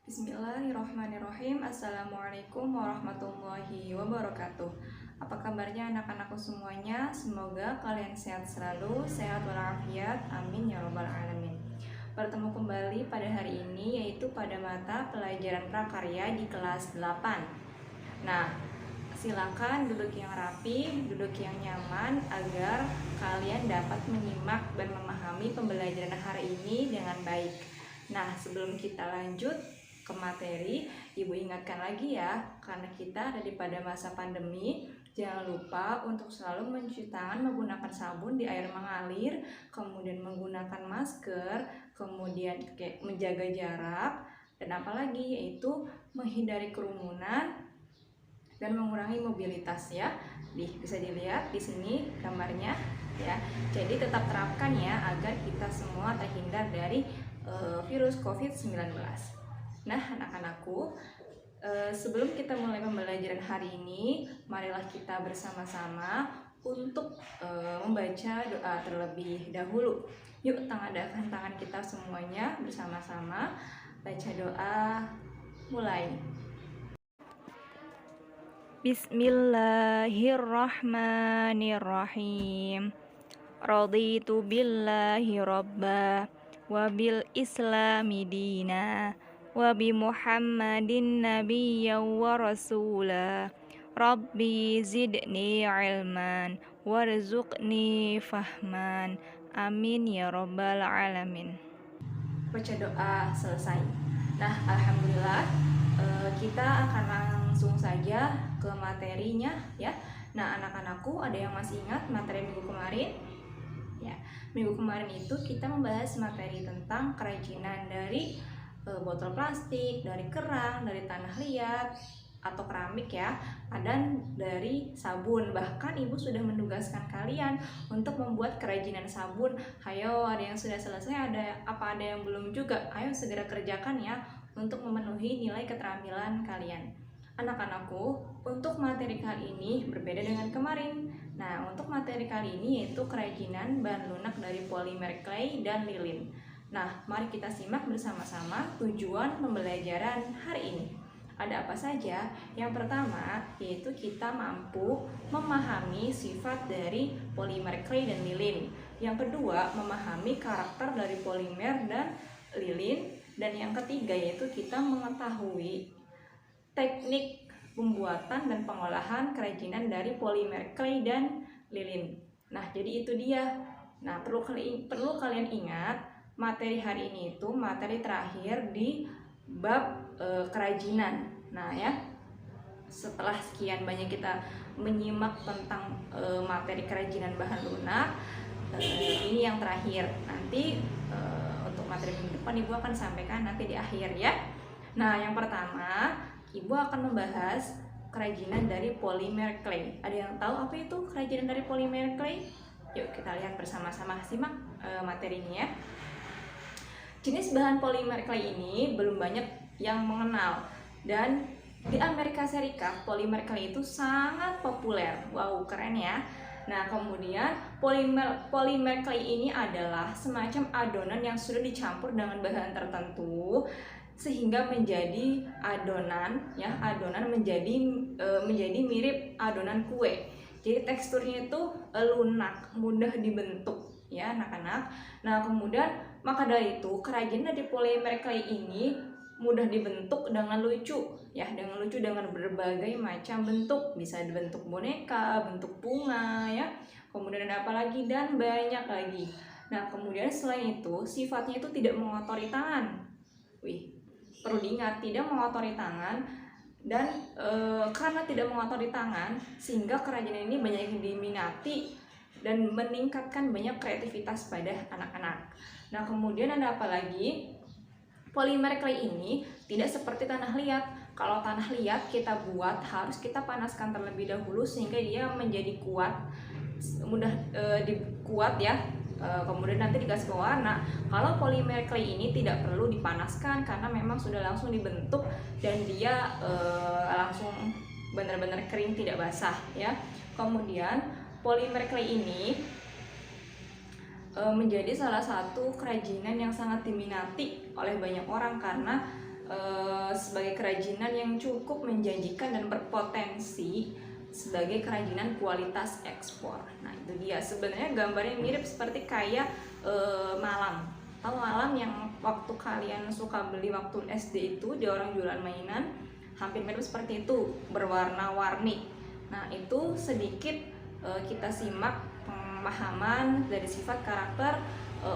Bismillahirrahmanirrahim. Assalamualaikum warahmatullahi wabarakatuh. Apa kabarnya anak-anakku semuanya? Semoga kalian sehat selalu, sehat walafiat. Amin ya robbal alamin. Bertemu kembali pada hari ini, yaitu pada mata pelajaran prakarya di kelas 8. Nah, silakan duduk yang rapi, duduk yang nyaman agar kalian dapat menyimak dan memahami pembelajaran hari ini dengan baik. Nah, sebelum kita lanjut ke materi, Ibu ingatkan lagi ya, karena kita ada pada masa pandemi, jangan lupa untuk selalu mencuci tangan menggunakan sabun di air mengalir, kemudian menggunakan masker, kemudian menjaga jarak, dan apalagi yaitu menghindari kerumunan dan mengurangi mobilitas ya. Bisa dilihat di sini gambarnya ya. Jadi tetap terapkan ya agar kita semua terhindar dari virus COVID-19. Nah, anak-anakku, sebelum kita mulai pembelajaran hari ini, marilah kita bersama-sama untuk membaca doa terlebih dahulu. Yuk, tangadahkan tangan kita semuanya bersama-sama. Baca doa, mulai. Bismillahirrahmanirrahim. Raditu billahi rabba wa bil islami dina wa bi Muhammadin nabiyyan wa rasula. Rabbi zidni ilman warzuqni fahman. Amin ya rabbal alamin. Baca doa selesai. Nah, alhamdulillah kita akan langsung saja ke materinya ya. Nah, anak-anakku, ada yang masih ingat materi minggu kemarin? Ya, minggu kemarin itu kita membahas materi tentang kerajinan dari botol plastik, dari kerang, dari tanah liat atau keramik ya, dan dari sabun. Bahkan Ibu sudah menugaskan kalian untuk membuat kerajinan sabun. Ayo, ada yang sudah selesai, ada yang belum juga? Ayo segera kerjakan ya untuk memenuhi nilai keterampilan kalian. Anak-anakku, untuk materi kali ini berbeda dengan kemarin. Nah, untuk materi kali ini yaitu kerajinan bahan lunak dari polimer clay dan lilin. Nah, mari kita simak bersama-sama tujuan pembelajaran hari ini. Ada apa saja? Yang pertama, yaitu kita mampu memahami sifat dari polimer clay dan lilin. Yang kedua, memahami karakter dari polimer dan lilin. Dan yang ketiga, yaitu kita mengetahui teknik pembuatan dan pengolahan kerajinan dari polimer clay dan lilin. Nah, jadi itu dia. Nah, perlu kalian ingat, materi hari ini itu materi terakhir di bab kerajinan. Nah ya, setelah sekian banyak kita menyimak tentang materi kerajinan bahan lunak, ini yang terakhir. Nanti untuk materi minggu depan Ibu akan sampaikan nanti di akhir ya. Nah, yang pertama Ibu akan membahas kerajinan dari polimer clay. Ada yang tahu apa itu kerajinan dari polimer clay? Yuk kita lihat bersama-sama, simak materinya ya. Jenis bahan polimer clay ini belum banyak yang mengenal, dan di Amerika Serikat polimer clay itu sangat populer. Wow, keren ya. Nah, kemudian polimer clay ini adalah semacam adonan yang sudah dicampur dengan bahan tertentu sehingga menjadi adonan ya, menjadi mirip adonan kue. Jadi teksturnya itu lunak, mudah dibentuk ya anak-anak. Nah, kemudian maka dari itu kerajinan dari polimer clay ini mudah dibentuk dengan lucu ya, dengan berbagai macam bentuk. Bisa dibentuk boneka, bentuk bunga ya, kemudian ada apa lagi, dan banyak lagi. Nah, kemudian selain itu sifatnya itu tidak mengotori tangan. Perlu diingat, tidak mengotori tangan. Dan karena tidak mengotori tangan, sehingga kerajinan ini banyak yang diminati dan meningkatkan banyak kreativitas pada anak-anak. Nah, kemudian ada apa lagi? Polimer clay ini tidak seperti tanah liat. Kalau tanah liat kita buat harus kita panaskan terlebih dahulu sehingga dia menjadi kuat, mudah dikuat ya. Kemudian nanti dikasih pewarna. Kalau polimer clay ini tidak perlu dipanaskan karena memang sudah langsung dibentuk dan dia langsung benar-benar kering, tidak basah ya. Kemudian polimer clay ini menjadi salah satu kerajinan yang sangat diminati oleh banyak orang karena sebagai kerajinan yang cukup menjanjikan dan berpotensi sebagai kerajinan kualitas ekspor. Nah itu dia, sebenarnya gambarnya mirip seperti kayak malam. Tahu malam yang waktu kalian suka beli waktu SD itu di orang jualan mainan, hampir mirip seperti itu, berwarna-warni. Nah itu sedikit kita simak pemahaman dari sifat karakter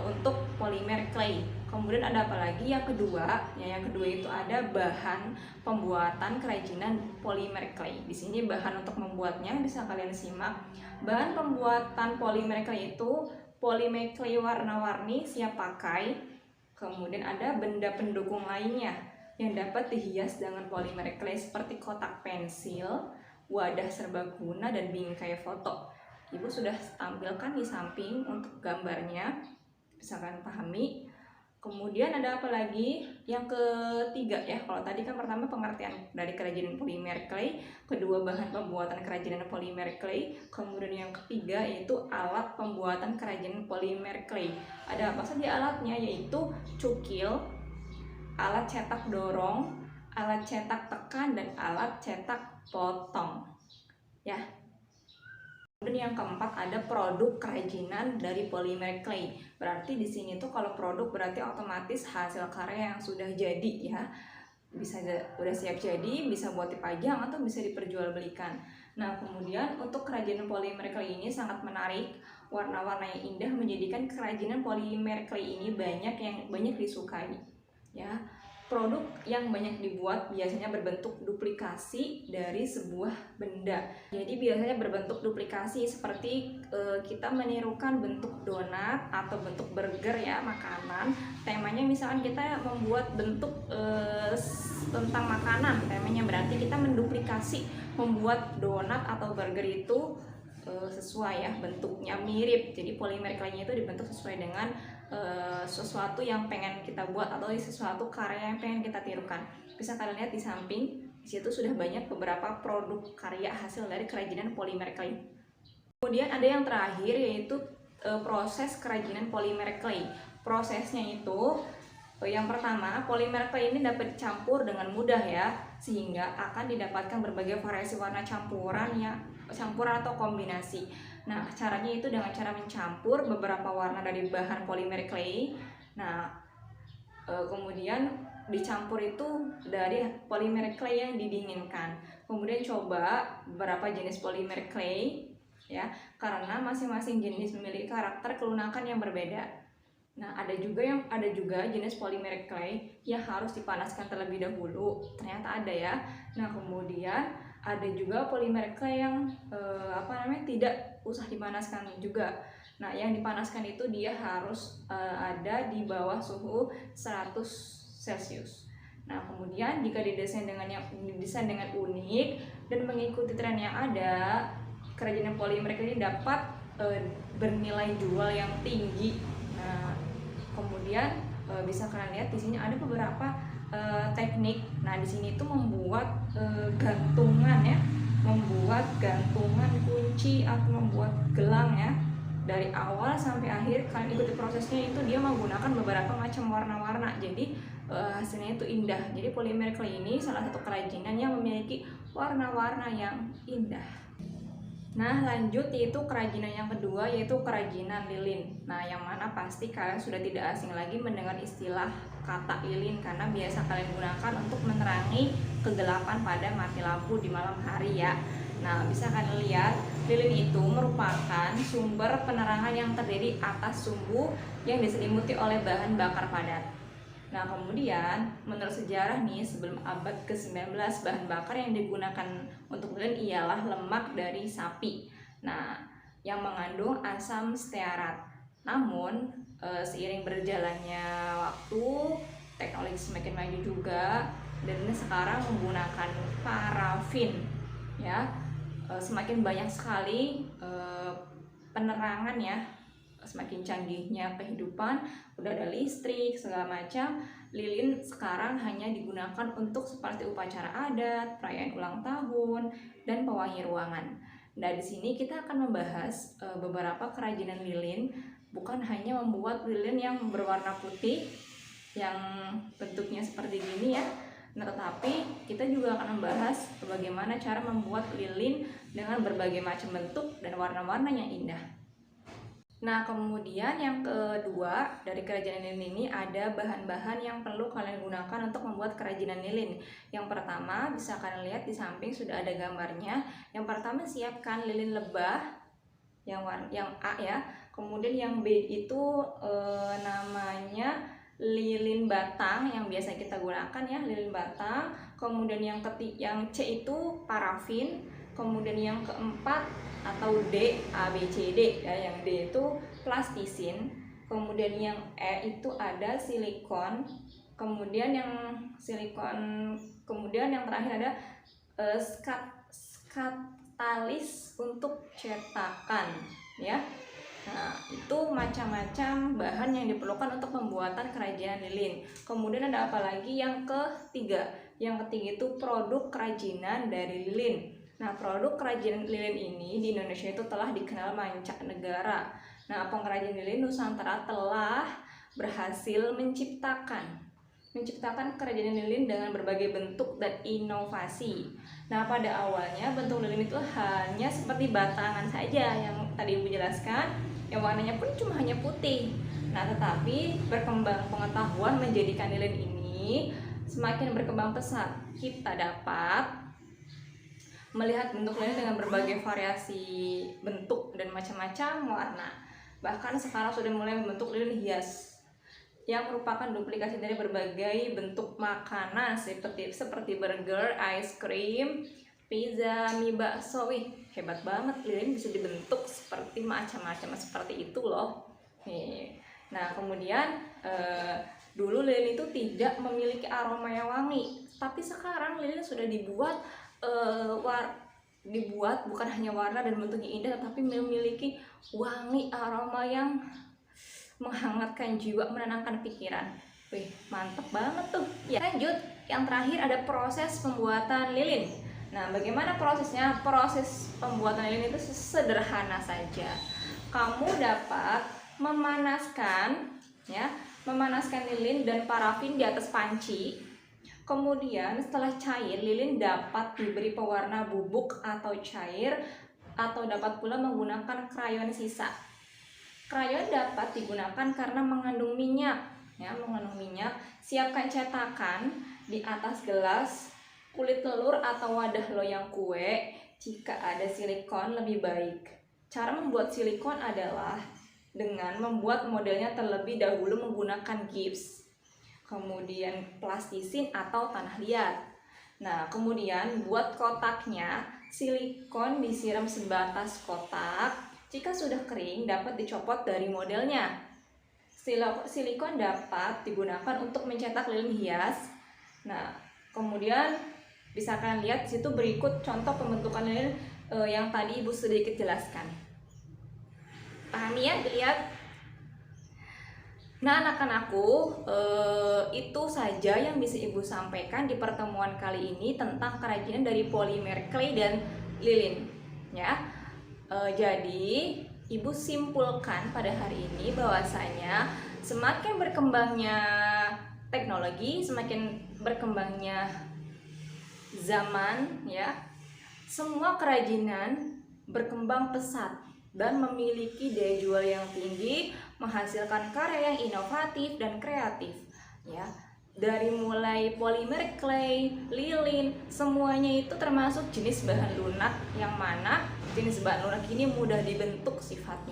untuk polimer clay. Kemudian ada apa lagi? Yang kedua, yang kedua itu ada bahan pembuatan kerajinan polimer clay. Di sini bahan untuk membuatnya bisa kalian simak. Bahan pembuatan polimer clay itu polimer clay warna-warni siap pakai. Kemudian ada benda pendukung lainnya yang dapat dihias dengan polimer clay seperti kotak pensil, wadah serbaguna, dan bingkai foto. Ibu sudah tampilkan di samping untuk gambarnya, bisa kalian pahami. Kemudian ada apa lagi? Yang ketiga ya, kalau tadi kan pertama pengertian dari kerajinan polimer clay, kedua bahan pembuatan kerajinan polimer clay, kemudian yang ketiga yaitu alat pembuatan kerajinan polimer clay. Ada apa saja alatnya? Yaitu cukil, alat cetak dorong, alat cetak tekan, dan alat cetak potong. Ya. Kemudian yang keempat ada produk kerajinan dari polimer clay. Berarti di sini tuh kalau produk berarti otomatis hasil karya yang sudah jadi ya. Bisa udah siap jadi, bisa buat dipajang atau bisa diperjualbelikan. Nah, kemudian untuk kerajinan polimer clay ini sangat menarik. Warna-warna yang indah menjadikan kerajinan polimer clay ini banyak disukai. Ya. Produk yang banyak dibuat biasanya berbentuk duplikasi dari sebuah benda. Jadi biasanya berbentuk duplikasi seperti kita menirukan bentuk donat atau bentuk burger ya, makanan. Temanya misalkan kita membuat bentuk tentang makanan, temanya berarti kita menduplikasi, membuat donat atau burger itu sesuai ya, bentuknya mirip. Jadi polimer clay-nya itu dibentuk sesuai dengan sesuatu yang pengen kita buat atau sesuatu karya yang pengen kita tirukan. Bisa kalian lihat di samping, di situ sudah banyak beberapa produk karya hasil dari kerajinan polimer clay. Kemudian ada yang terakhir yaitu proses kerajinan polimer clay. Prosesnya itu yang pertama, polimer clay ini dapat dicampur dengan mudah ya, sehingga akan didapatkan berbagai variasi warna campuran atau kombinasi. Nah, caranya itu dengan cara mencampur beberapa warna dari bahan polimer clay. Nah, kemudian dicampur itu dari polimer clay yang didinginkan. Kemudian coba beberapa jenis polimer clay ya, karena masing-masing jenis memiliki karakter kelunakan yang berbeda. Nah, ada juga jenis polimer clay yang harus dipanaskan terlebih dahulu. Ternyata ada ya. Nah, kemudian ada juga polimer clay yang tidak usah dipanaskan juga. Nah, yang dipanaskan itu dia harus ada di bawah suhu 100 Celcius. Nah, kemudian jika didesain dengan unik dan mengikuti tren yang ada, kerajinan polimer ini dapat bernilai jual yang tinggi. Nah, kemudian bisa kalian lihat di sini ada beberapa teknik. Nah, di sini tuh membuat gantungan ya, membuat gantungan kunci atau membuat gelang ya. Dari awal sampai akhir kalian ikuti prosesnya, itu dia menggunakan beberapa macam warna-warna. Jadi hasilnya itu indah. Jadi polimer clay ini salah satu kerajinan yang memiliki warna-warna yang indah. Nah, lanjut yaitu kerajinan yang kedua, yaitu kerajinan lilin. Nah, yang mana pasti kalian sudah tidak asing lagi mendengar istilah kata lilin, karena biasa kalian gunakan untuk menerangi kegelapan pada mati lampu di malam hari ya. Nah, bisa kalian lihat, lilin itu merupakan sumber penerangan yang terdiri atas sumbu yang diselimuti oleh bahan bakar padat. Nah, kemudian menurut sejarah nih, sebelum abad ke-19, bahan bakar yang digunakan untuk lilin ialah lemak dari sapi. Nah, yang mengandung asam stearat. Namun, seiring berjalannya waktu, teknologi semakin maju juga, dan sekarang menggunakan parafin ya. Semakin banyak sekali penerangan ya, semakin canggihnya kehidupan, udah ada listrik segala macam. Lilin sekarang hanya digunakan untuk seperti upacara adat, perayaan ulang tahun, dan pewangi ruangan. Nah, di sini kita akan membahas beberapa kerajinan lilin, bukan hanya membuat lilin yang berwarna putih yang bentuknya seperti gini ya. Nah, tetapi kita juga akan membahas bagaimana cara membuat lilin dengan berbagai macam bentuk dan warna-warna yang indah. Nah, kemudian yang kedua dari kerajinan lilin ini ada bahan-bahan yang perlu kalian gunakan untuk membuat kerajinan lilin. Yang pertama, bisa kalian lihat di samping sudah ada gambarnya. Yang pertama, siapkan lilin lebah yang A ya. Kemudian yang B itu namanya lilin batang yang biasa kita gunakan ya, lilin batang. Kemudian yang C itu parafin. Kemudian yang keempat atau D, A, B, C, D ya. Yang D itu plastisin. Kemudian yang E itu ada silikon. Kemudian yang terakhir ada skatalis untuk cetakan ya. Nah, itu macam-macam bahan yang diperlukan untuk pembuatan kerajinan lilin. Kemudian ada apa lagi? Yang ketiga itu produk kerajinan dari lilin. Nah, produk kerajinan lilin ini di Indonesia itu telah dikenal mancanegara. Nah, pengrajin lilin Nusantara telah berhasil menciptakan kerajinan lilin dengan berbagai bentuk dan inovasi. Nah, pada awalnya bentuk lilin itu hanya seperti batangan saja yang tadi Ibu jelaskan, yang warnanya pun cuma hanya putih. Nah, tetapi berkembang pengetahuan menjadikan lilin ini semakin berkembang pesat. Kita dapat melihat bentuk lilin dengan berbagai variasi bentuk dan macam-macam warna. Bahkan sekarang sudah mulai membentuk lilin hias yang merupakan duplikasi dari berbagai bentuk makanan seperti burger, ice cream, pizza, mie bakso. Wih, hebat banget, lilin bisa dibentuk seperti macam-macam seperti itu loh. Nih. Nah, kemudian dulu lilin itu tidak memiliki aroma yang wangi, tapi sekarang lilin sudah dibuat bukan hanya warna dan bentuknya indah, tetapi memiliki wangi aroma yang menghangatkan jiwa, menenangkan pikiran. Wih, mantep banget tuh. Ya, lanjut, yang terakhir ada proses pembuatan lilin. Nah, bagaimana prosesnya? Proses pembuatan lilin itu sederhana saja. Kamu dapat memanaskan lilin dan parafin di atas panci. Kemudian setelah cair, lilin dapat diberi pewarna bubuk atau cair, atau dapat pula menggunakan krayon sisa. Krayon dapat digunakan karena mengandung minyak. Siapkan cetakan di atas gelas, kulit telur atau wadah loyang kue. Jika ada silikon lebih baik. Cara membuat silikon adalah dengan membuat modelnya terlebih dahulu menggunakan gips, kemudian plastisin atau tanah liat. Nah, kemudian buat kotaknya, silikon disiram sebatas kotak. Jika sudah kering, dapat dicopot dari modelnya. Silikon dapat digunakan untuk mencetak lilin hias. Nah, kemudian bisa kalian lihat di situ berikut contoh pembentukan lilin yang tadi Ibu sedikit jelaskan. Pahami ya, dilihat. Nah, anak-anakku, itu saja yang bisa Ibu sampaikan di pertemuan kali ini tentang kerajinan dari polimer clay dan lilin, ya. Jadi, Ibu simpulkan pada hari ini bahwasanya semakin berkembangnya teknologi, semakin berkembangnya zaman, ya, semua kerajinan berkembang pesat dan memiliki daya jual yang tinggi, menghasilkan karya yang inovatif dan kreatif, ya. Dari mulai polimer clay, lilin, semuanya itu termasuk jenis bahan lunak yang mana jenis bahan lunak ini mudah dibentuk sifat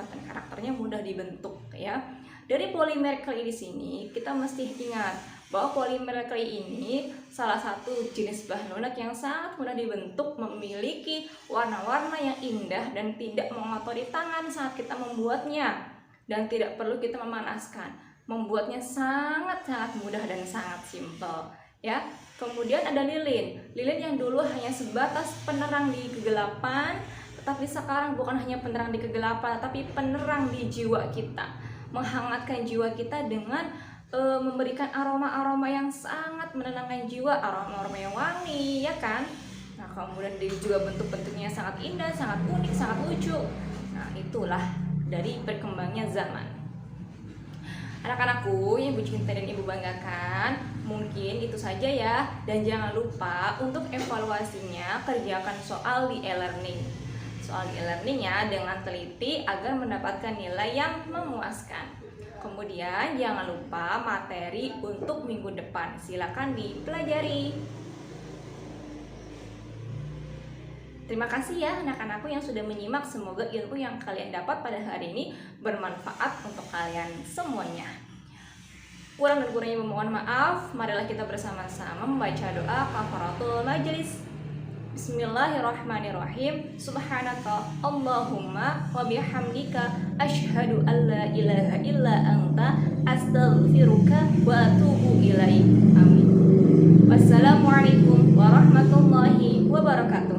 dan karakternya mudah dibentuk, ya. Dari polimer clay di sini kita mesti ingat bahwa polimer clay ini salah satu jenis bahan lunak yang sangat mudah dibentuk, memiliki warna-warna yang indah dan tidak mengotori tangan saat kita membuatnya, dan tidak perlu kita memanaskan. Membuatnya sangat-sangat mudah dan sangat simpel, ya. Kemudian ada lilin yang dulu hanya sebatas penerang di kegelapan, tetapi sekarang bukan hanya penerang di kegelapan, tapi penerang di jiwa kita, menghangatkan jiwa kita dengan memberikan aroma-aroma yang sangat menenangkan jiwa, aroma-aroma yang wangi, ya kan. Nah, kemudian juga bentuk-bentuknya sangat indah, sangat unik, sangat lucu. Nah, itulah dari berkembangnya zaman. Anak-anakku yang Ibu cinta dan Ibu banggakan, mungkin itu saja ya. Dan jangan lupa untuk evaluasinya kerjakan soal di e-learning. Soal di e-learningnya dengan teliti agar mendapatkan nilai yang memuaskan. Kemudian jangan lupa materi untuk minggu depan. Silakan dipelajari. Terima kasih ya anak-anakku yang sudah menyimak. Semoga ilmu yang kalian dapat pada hari ini bermanfaat untuk kalian semuanya. Kurang dan kurangnya memohon maaf. Marilah kita bersama-sama membaca doa kafaratul majelis. Bismillahirrahmanirrahim. Subhanaka Allahumma wa bihamdika asyhadu an la ilaha illa anta astaghfiruka wa atubu ilaik. Amin. Wassalamualaikum warahmatullahi wabarakatuh.